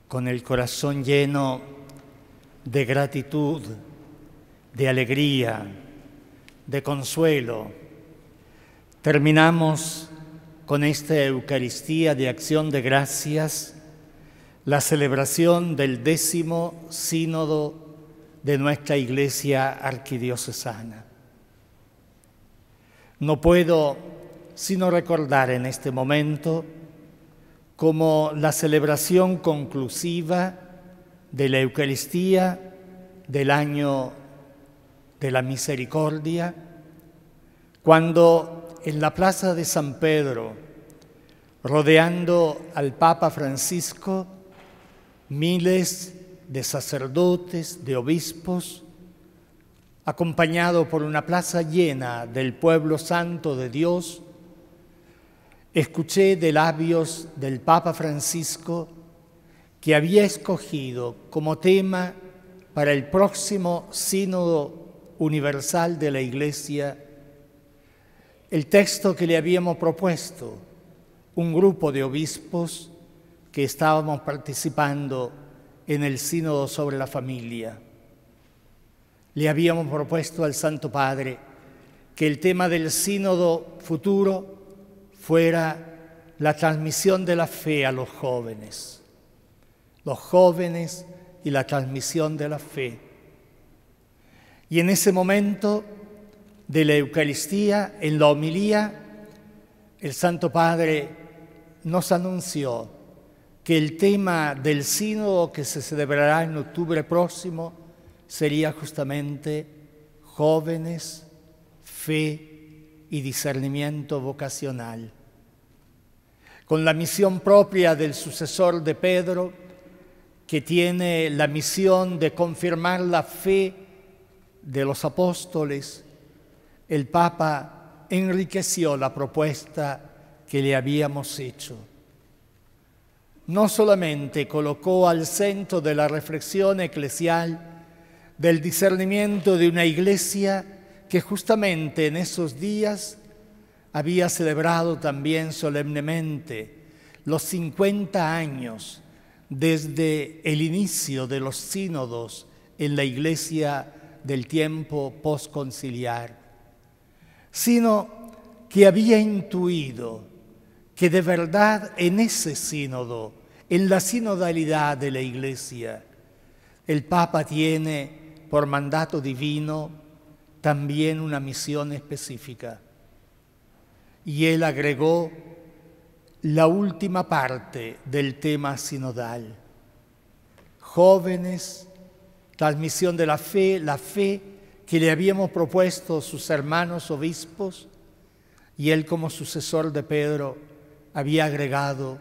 con el corazón lleno de gratitud, de alegría, de consuelo, terminamos con esta Eucaristía de acción de gracias la celebración del 10º sínodo de nuestra Iglesia arquidiocesana. No puedo sino recordar en este momento como la celebración conclusiva de la Eucaristía del año de la Misericordia, cuando en la plaza de San Pedro, rodeando al Papa Francisco, miles de sacerdotes, de obispos, acompañado por una plaza llena del pueblo santo de Dios, escuché de labios del Papa Francisco que había escogido como tema para el próximo Sínodo Universal de la Iglesia el texto que le habíamos propuesto un grupo de obispos que estábamos participando en el Sínodo sobre la familia. Le habíamos propuesto al Santo Padre que el tema del Sínodo futuro fuera la transmisión de la fe a los jóvenes y la transmisión de la fe. Y en ese momento de la Eucaristía, en la homilía, el Santo Padre nos anunció que el tema del sínodo que se celebrará en octubre próximo sería justamente jóvenes, fe y discernimiento vocacional. Con la misión propia del sucesor de Pedro, que tiene la misión de confirmar la fe de los apóstoles, el Papa enriqueció la propuesta que le habíamos hecho. No solamente colocó al centro de la reflexión eclesial del discernimiento de una iglesia que justamente en esos días había celebrado también solemnemente los 50 años desde el inicio de los sínodos en la iglesia del tiempo postconciliar, sino que había intuido que de verdad en ese sínodo, en la sinodalidad de la iglesia, el Papa tiene por mandato divino también una misión específica. Y él agregó la última parte del tema sinodal. Jóvenes, transmisión de la fe que le habíamos propuesto sus hermanos obispos, y él como sucesor de Pedro había agregado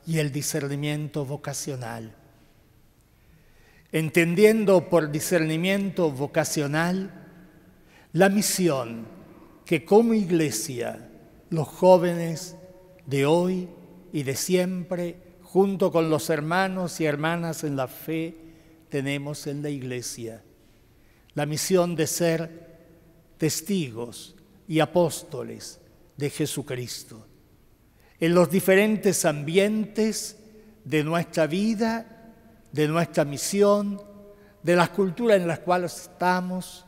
y el discernimiento vocacional. Entendiendo por discernimiento vocacional la misión que como iglesia los jóvenes de hoy y de siempre, junto con los hermanos y hermanas en la fe, tenemos en la iglesia. La misión de ser testigos y apóstoles de Jesucristo en los diferentes ambientes de nuestra vida, de nuestra misión, de las culturas en las cuales estamos,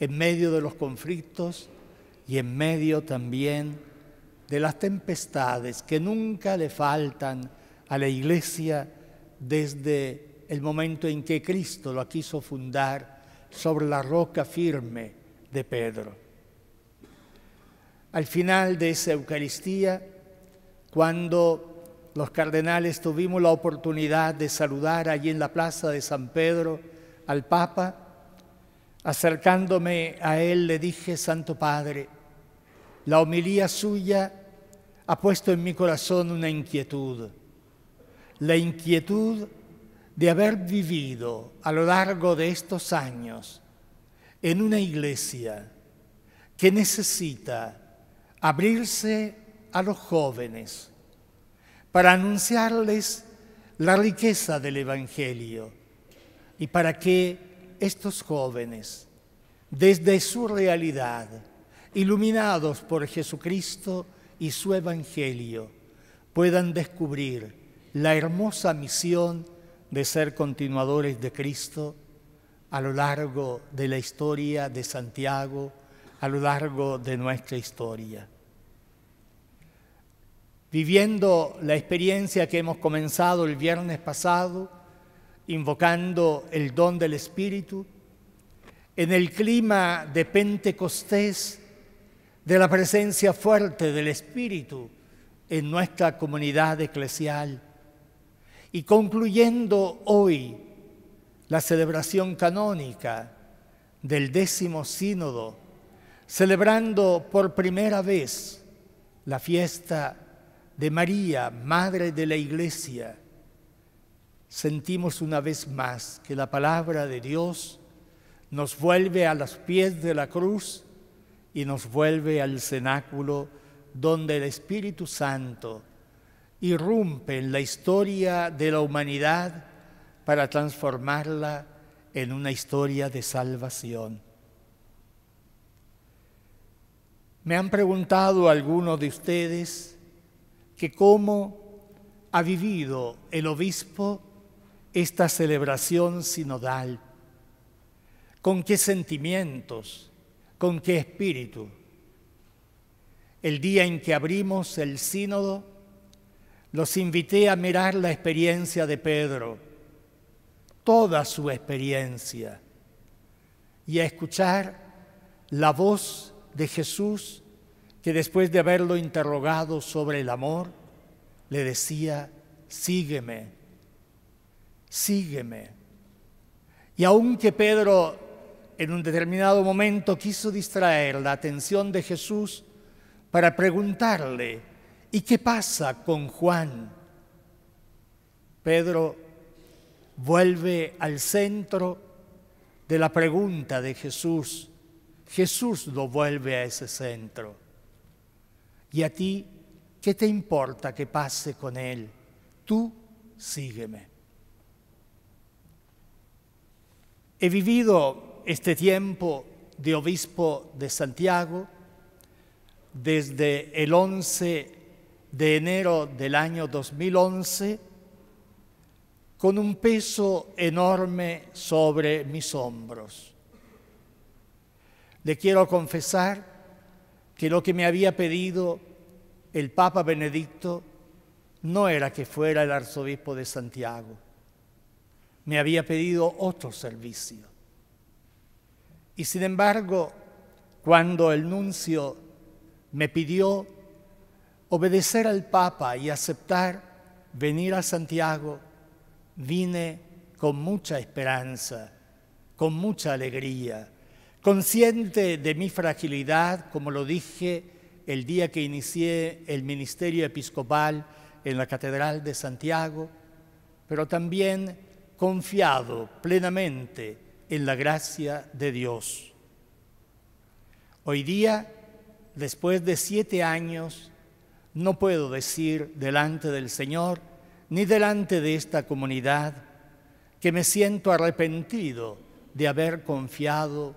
en medio de los conflictos y en medio también de las tempestades que nunca le faltan a la Iglesia desde el momento en que Cristo lo quiso fundar sobre la roca firme de Pedro. Al final de esa Eucaristía, cuando los cardenales tuvimos la oportunidad de saludar allí en la plaza de San Pedro al Papa, acercándome a él le dije: Santo Padre, la homilía suya ha puesto en mi corazón una inquietud, la inquietud de haber vivido a lo largo de estos años en una iglesia que necesita abrirse a los jóvenes para anunciarles la riqueza del Evangelio y para que estos jóvenes, desde su realidad, iluminados por Jesucristo y su Evangelio, puedan descubrir la hermosa misión de ser continuadores de Cristo a lo largo de la historia de Santiago, a lo largo de nuestra historia. Viviendo la experiencia que hemos comenzado el viernes pasado, invocando el don del Espíritu, en el clima de Pentecostés, de la presencia fuerte del Espíritu en nuestra comunidad eclesial, y concluyendo hoy la celebración canónica del 10º Sínodo, celebrando por primera vez la fiesta de María, Madre de la Iglesia, sentimos una vez más que la palabra de Dios nos vuelve a los pies de la cruz y nos vuelve al cenáculo donde el Espíritu Santo irrumpe en la historia de la humanidad para transformarla en una historia de salvación. Me han preguntado algunos de ustedes que cómo ha vivido el obispo esta celebración sinodal, con qué sentimientos, con qué espíritu. El día en que abrimos el sínodo, los invité a mirar la experiencia de Pedro, toda su experiencia, y a escuchar la voz de Jesús, que después de haberlo interrogado sobre el amor, le decía: sígueme, sígueme. Y aunque Pedro en un determinado momento quiso distraer la atención de Jesús para preguntarle: ¿y qué pasa con Juan? Pedro vuelve al centro de la pregunta de Jesús. Jesús lo vuelve a ese centro. ¿Y a ti qué te importa que pase con él? Tú sígueme. He vivido este tiempo de obispo de Santiago desde el 11 de enero del año 2011 con un peso enorme sobre mis hombros. Le quiero confesar que lo que me había pedido el Papa Benedicto no era que fuera el arzobispo de Santiago. Me había pedido otro servicio. Y sin embargo, cuando el nuncio me pidió obedecer al Papa y aceptar venir a Santiago, vine con mucha esperanza, con mucha alegría, consciente de mi fragilidad, como lo dije el día que inicié el ministerio episcopal en la Catedral de Santiago, pero también confiado plenamente en la gracia de Dios. Hoy día, después de 7 años, no puedo decir delante del Señor ni delante de esta comunidad que me siento arrepentido de haber confiado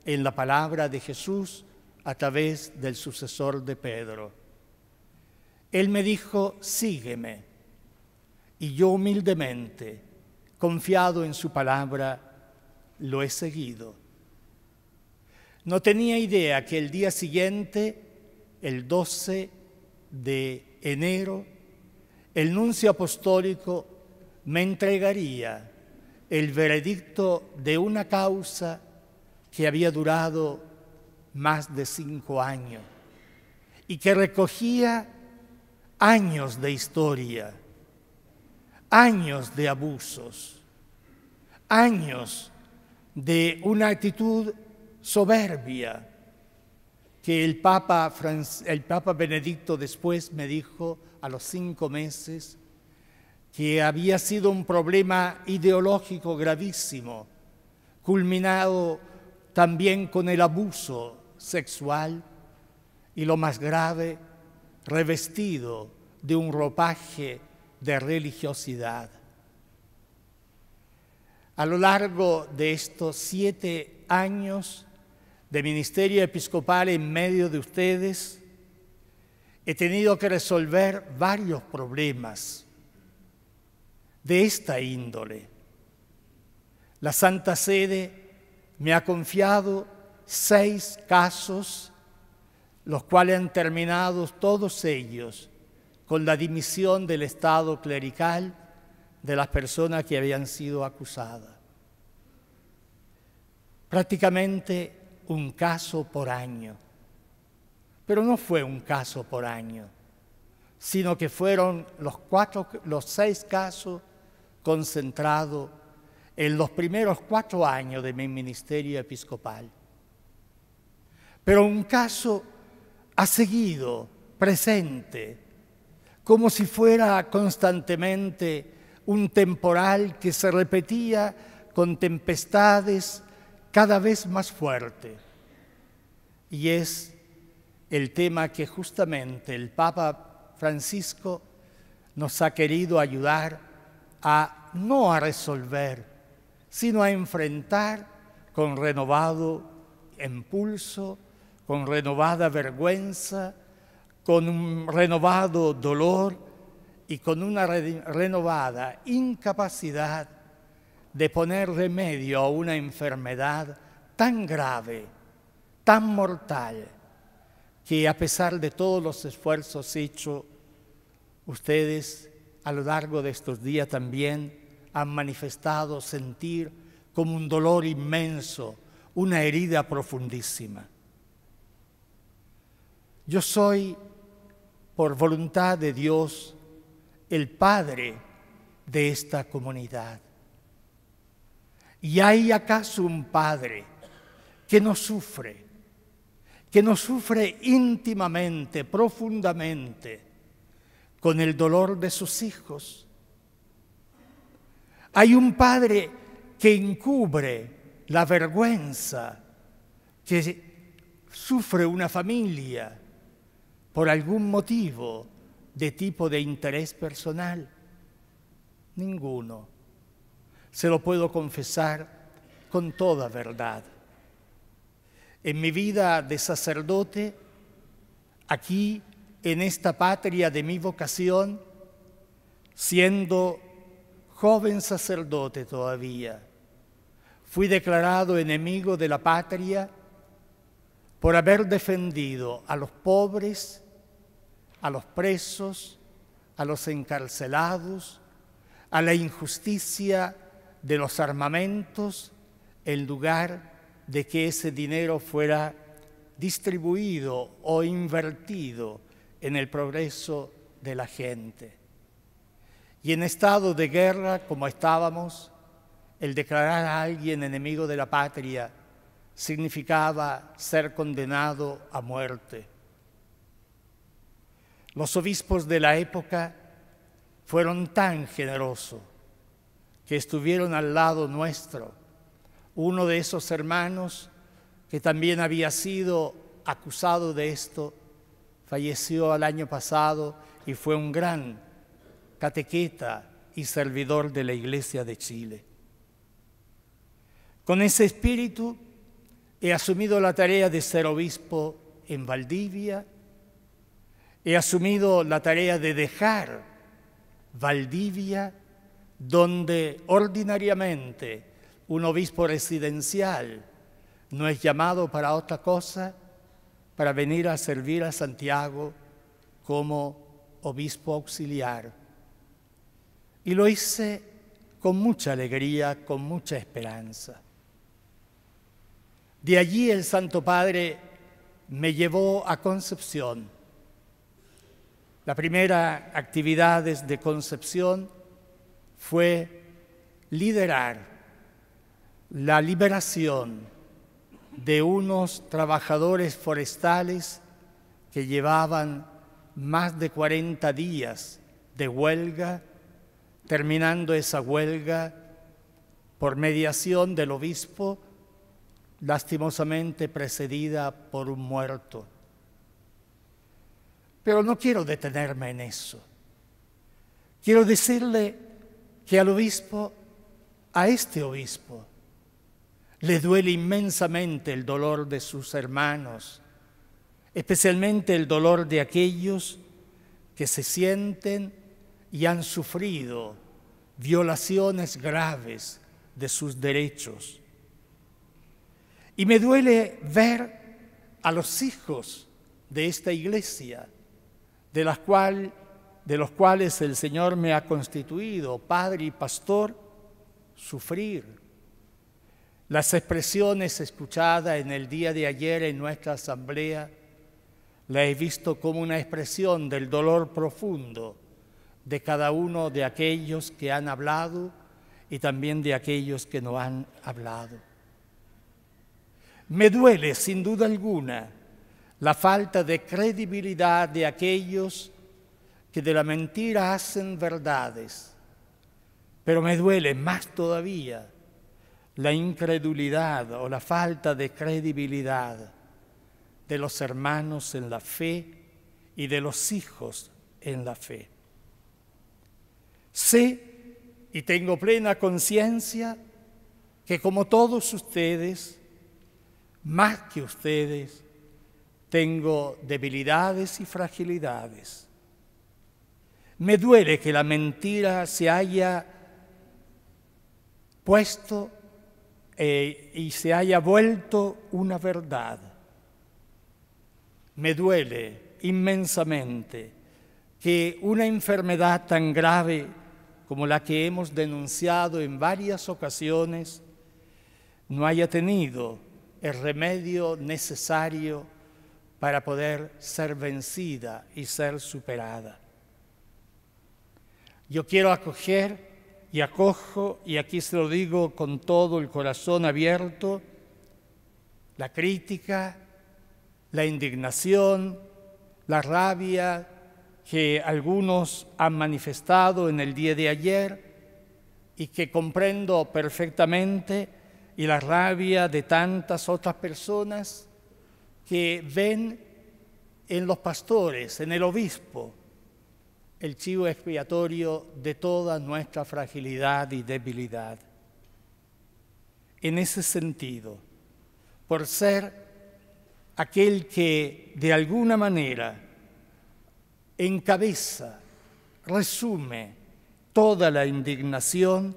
en la palabra de Jesús a través del sucesor de Pedro. Él me dijo: sígueme, y yo humildemente, confiado en su palabra, lo he seguido. No tenía idea que el día siguiente, el 12 de enero, el nuncio apostólico me entregaría el veredicto de una causa que había durado más de 5 años y que recogía años de historia, años de abusos, años de una actitud soberbia que el Papa Benedicto después me dijo a los 5 meses que había sido un problema ideológico gravísimo, culminado también con el abuso sexual y, lo más grave, revestido de un ropaje de religiosidad. A lo largo de estos 7 años de ministerio episcopal en medio de ustedes, he tenido que resolver varios problemas. de esta índole. La Santa Sede me ha confiado 6 casos, los cuales han terminado todos ellos con la dimisión del estado clerical de las personas que habían sido acusadas. Prácticamente un caso por año. Pero no fue un caso por año, sino que fueron los 6 casos concentrados en los primeros 4 años de mi ministerio episcopal. Pero un caso ha seguido presente, como si fuera constantemente un temporal que se repetía con tempestades cada vez más fuertes. Y es el tema que justamente el Papa Francisco nos ha querido ayudar no a resolver, sino a enfrentar con renovado impulso, con renovada vergüenza, con un renovado dolor y con una renovada incapacidad de poner remedio a una enfermedad tan grave, tan mortal, que a pesar de todos los esfuerzos hechos, ustedes a lo largo de estos días también han manifestado sentir como un dolor inmenso, una herida profundísima. Yo soy, por voluntad de Dios, el padre de esta comunidad. ¿Y hay acaso un padre que no sufre íntimamente, profundamente, con el dolor de sus hijos? Hay un padre que encubre la vergüenza que sufre una familia por algún motivo de tipo de interés personal. Ninguno. Se lo puedo confesar con toda verdad. En mi vida de sacerdote, aquí en esta patria de mi vocación, siendo joven sacerdote todavía, fui declarado enemigo de la patria por haber defendido a los pobres, a los presos, a los encarcelados, a la injusticia de los armamentos, en lugar de que ese dinero fuera distribuido o invertido en el progreso de la gente. Y en estado de guerra, como estábamos, el declarar a alguien enemigo de la patria significaba ser condenado a muerte. Los obispos de la época fueron tan generosos que estuvieron al lado nuestro. Uno de esos hermanos, que también había sido acusado de esto, falleció el año pasado y fue un gran catequeta y servidor de la Iglesia de Chile. Con ese espíritu he asumido la tarea de ser obispo en Valdivia, he asumido la tarea de dejar Valdivia, donde ordinariamente un obispo residencial no es llamado para otra cosa, para venir a servir a Santiago como obispo auxiliar. Y lo hice con mucha alegría, con mucha esperanza. De allí el Santo Padre me llevó a Concepción. La primera actividad de Concepción fue liderar la liberación de unos trabajadores forestales que llevaban más de 40 días de huelga, terminando esa huelga por mediación del obispo, lastimosamente precedida por un muerto. Pero no quiero detenerme en eso. Quiero decirle que al obispo, a este obispo, le duele inmensamente el dolor de sus hermanos, especialmente el dolor de aquellos que se sienten y han sufrido violaciones graves de sus derechos. Y me duele ver a los hijos de esta iglesia, de los cuales el Señor me ha constituido padre y pastor, sufrir. Las expresiones escuchadas en el día de ayer en nuestra asamblea, la he visto como una expresión del dolor profundo de cada uno de aquellos que han hablado y también de aquellos que no han hablado. Me duele, sin duda alguna, la falta de credibilidad de aquellos que de la mentira hacen verdades, pero me duele más todavía la incredulidad o la falta de credibilidad de los hermanos en la fe y de los hijos en la fe. Sé y tengo plena conciencia que como todos ustedes, más que ustedes, tengo debilidades y fragilidades. Me duele que la mentira se haya puesto y se haya vuelto una verdad. Me duele inmensamente que una enfermedad tan grave como la que hemos denunciado en varias ocasiones no haya tenido el remedio necesario para poder ser vencida y ser superada. Yo quiero acoger y acojo, y aquí se lo digo con todo el corazón abierto, la crítica, la indignación, la rabia que algunos han manifestado en el día de ayer y que comprendo perfectamente, y la rabia de tantas otras personas que ven en los pastores, en el obispo, el chivo expiatorio de toda nuestra fragilidad y debilidad. En ese sentido, por ser aquel que de alguna manera encabeza, resume toda la indignación,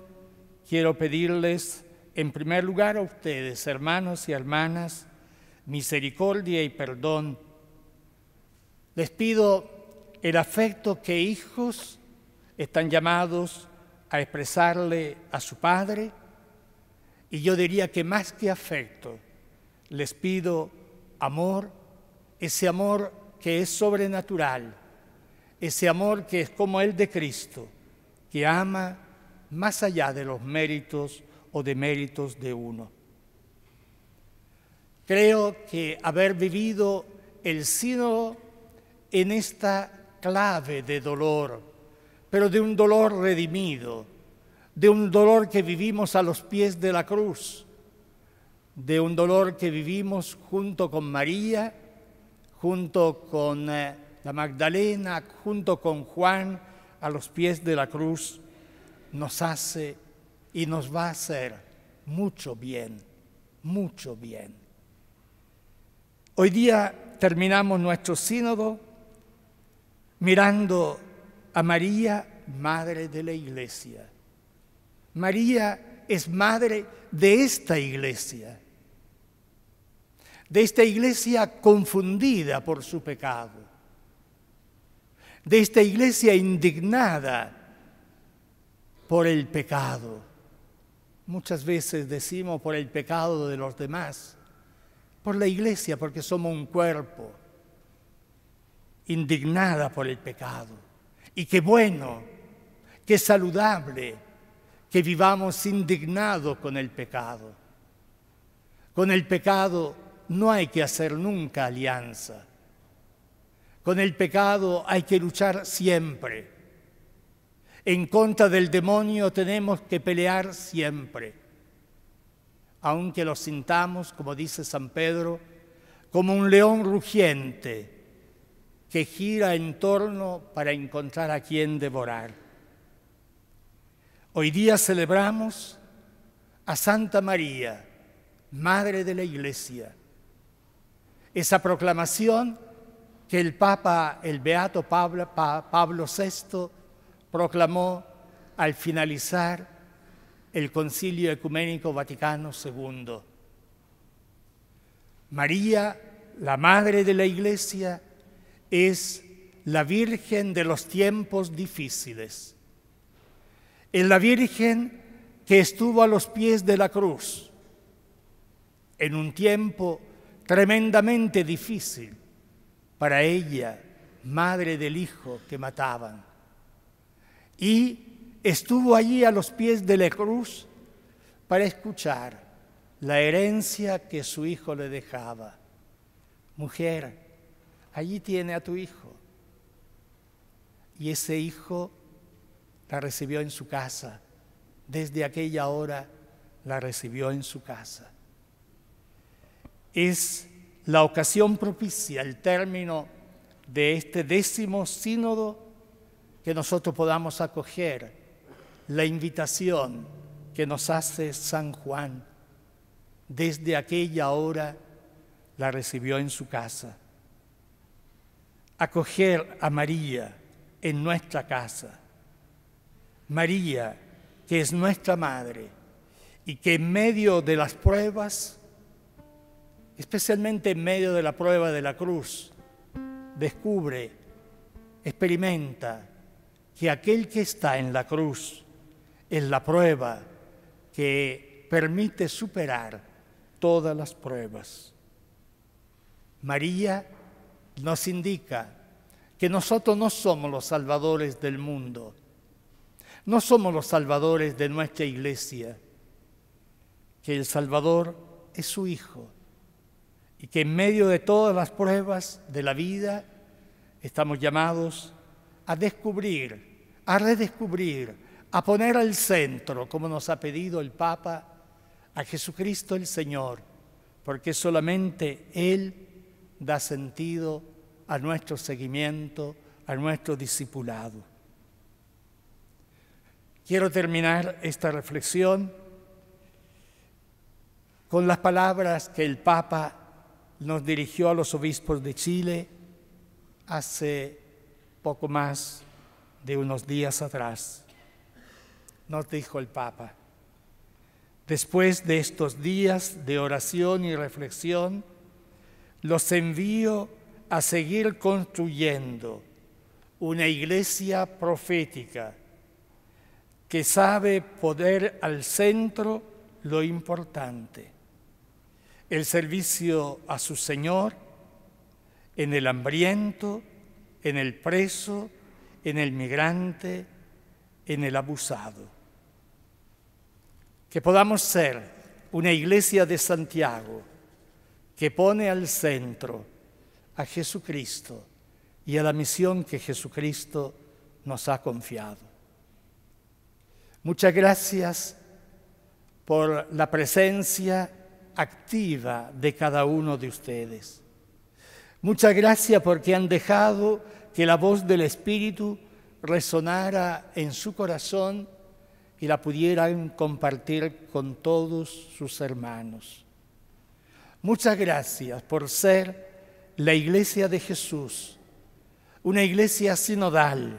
quiero pedirles en primer lugar a ustedes, hermanos y hermanas, misericordia y perdón. Les pido el afecto que hijos están llamados a expresarle a su padre, y yo diría que más que afecto, les pido amor, ese amor que es sobrenatural, ese amor que es como el de Cristo, que ama más allá de los méritos o deméritos de uno. Creo que haber vivido el sínodo en esta clave de dolor, pero de un dolor redimido, de un dolor que vivimos a los pies de la cruz, de un dolor que vivimos junto con María, junto con la Magdalena, junto con Juan, a los pies de la cruz, nos hace y nos va a hacer mucho bien, mucho bien. Hoy día terminamos nuestro sínodo mirando a María, Madre de la Iglesia. María es madre de esta iglesia confundida por su pecado, de esta iglesia indignada por el pecado. Muchas veces decimos por el pecado de los demás, por la iglesia, porque somos un cuerpo, indignada por el pecado. Y qué bueno, qué saludable que vivamos indignados con el pecado. Con el pecado no hay que hacer nunca alianza. Con el pecado hay que luchar siempre. En contra del demonio tenemos que pelear siempre. Aunque lo sintamos, como dice San Pedro, como un león rugiente que gira en torno para encontrar a quien devorar. Hoy día celebramos a Santa María, Madre de la Iglesia. Esa proclamación que el Papa, el Beato Pablo VI, proclamó al finalizar el Concilio Ecuménico Vaticano II. María, la Madre de la Iglesia, es la Virgen de los tiempos difíciles. Es la Virgen que estuvo a los pies de la cruz en un tiempo tremendamente difícil para ella, madre del Hijo que mataban. Y estuvo allí a los pies de la cruz para escuchar la herencia que su Hijo le dejaba. Mujer, allí tiene a tu Hijo. Y ese Hijo la recibió en su casa. Desde aquella hora la recibió en su casa. Es la ocasión propicia, el término de este 10º sínodo, que nosotros podamos acoger la invitación que nos hace San Juan. Desde aquella hora la recibió en su casa. Acoger a María en nuestra casa. María, que es nuestra madre y que en medio de las pruebas, especialmente en medio de la prueba de la cruz, descubre, experimenta que aquel que está en la cruz es la prueba que permite superar todas las pruebas. María nos indica que nosotros no somos los salvadores del mundo, no somos los salvadores de nuestra iglesia, que el Salvador es su Hijo y que en medio de todas las pruebas de la vida estamos llamados a descubrir, a redescubrir, a poner al centro, como nos ha pedido el Papa, a Jesucristo el Señor, porque solamente Él da sentido a nuestro seguimiento, a nuestro discipulado. Quiero terminar esta reflexión con las palabras que el Papa nos dirigió a los obispos de Chile hace poco más de unos días atrás. Nos dijo el Papa: después de estos días de oración y reflexión, los envío a seguir construyendo una iglesia profética que sabe poner al centro lo importante, el servicio a su Señor en el hambriento, en el preso, en el migrante, en el abusado. Que podamos ser una iglesia de Santiago que pone al centro a Jesucristo y a la misión que Jesucristo nos ha confiado. Muchas gracias por la presencia activa de cada uno de ustedes. Muchas gracias porque han dejado que la voz del Espíritu resonara en su corazón y la pudieran compartir con todos sus hermanos. Muchas gracias por ser la Iglesia de Jesús, una iglesia sinodal,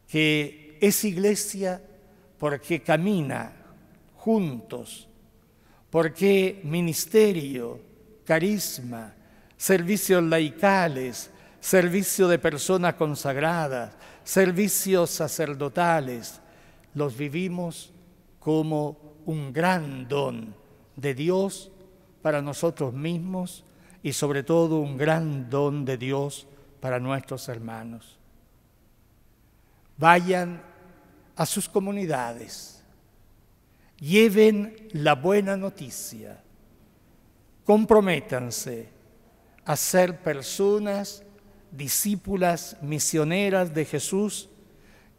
que es iglesia porque camina juntos, porque ministerio, carisma, servicios laicales, servicio de personas consagradas, servicios sacerdotales, los vivimos como un gran don de Dios para nosotros mismos y sobre todo un gran don de Dios para nuestros hermanos. Vayan a sus comunidades, lleven la buena noticia, comprométanse a ser personas discípulas misioneras de Jesús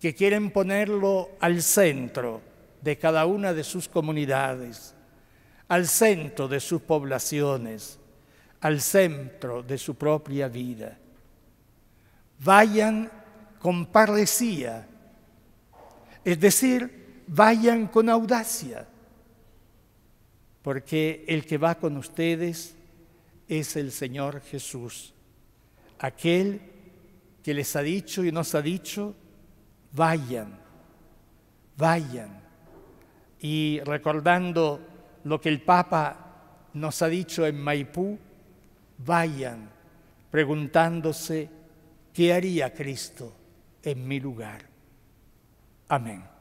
que quieren ponerlo al centro de cada una de sus comunidades, al centro de sus poblaciones, al centro de su propia vida. Vayan con parresía, es decir, vayan con audacia, porque el que va con ustedes es el Señor Jesús, aquel que les ha dicho y nos ha dicho: vayan, vayan. Y recordando lo que el Papa nos ha dicho en Maipú, vayan preguntándose qué haría Cristo en mi lugar. Amén.